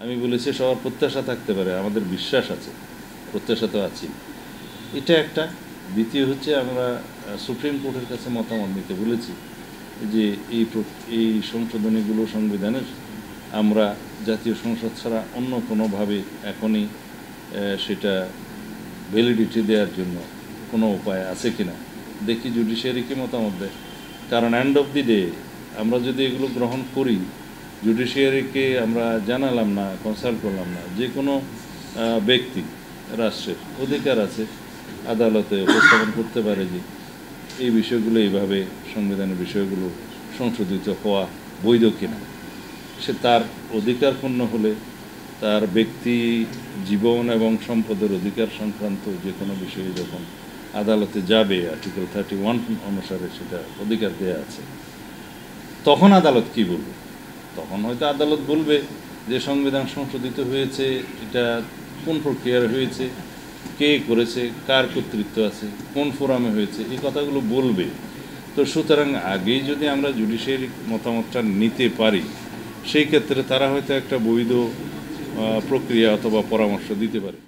আমি বলেছি সবার প্রত্যাশা থাকতে পারে, আমাদের বিশ্বাস আছে, প্রত্যাশা তো আছি। এটা একটা। দ্বিতীয় হচ্ছে আমরা সুপ্রিম কোর্টের কাছে মতামত নিতে বলেছি যে এই সংশোধনীগুলো সংবিধানের আমরা জাতীয় সংসদ ছাড়া অন্য কোনোভাবে এখনই সেটা ভ্যালিডিটি দেওয়ার জন্য কোনো উপায় আছে কিনা, দেখি জুডিশিয়ারি কি মতামত দেয়। কারণ এন্ড অফ দি ডে আমরা যদি এগুলো গ্রহণ করি, জুডিশিয়ারিকে আমরা জানালাম না, কনসাল্ট করলাম না, যে কোনো ব্যক্তি রাষ্ট্রের অধিকার আছে আদালতে উপস্থাপন করতে পারে যে এই বিষয়গুলো এইভাবে সংবিধানের বিষয়গুলো সংশোধিত হওয়া বৈধ কিনা। সে তার অধিকার ক্ষুণ্ণ হলে তার ব্যক্তি জীবন এবং সম্পদের অধিকার সংক্রান্ত যে কোনো বিষয়ে যখন আদালতে যাবে, আর্টিকেল 31 অনুসারে সেটা অধিকার দেয়া আছে, তখন আদালত কি বলবে? তখন হয়তো আদালত বলবে যে সংবিধান সংশোধিত হয়েছে, এটা কোন প্রক্রিয়ায় হয়েছে, কে করেছে, কার কর্তৃত্ব আছে, কোন ফোরামে হয়েছে, এই কথাগুলো বলবে। তো সুতরাং আগেই যদি আমরা জুডিশিয়ারি মতামতটা নিতে পারি, সেই ক্ষেত্রে তারা হয়তো একটা বৈধ প্রক্রিয়া অথবা পরামর্শ দিতে পারে।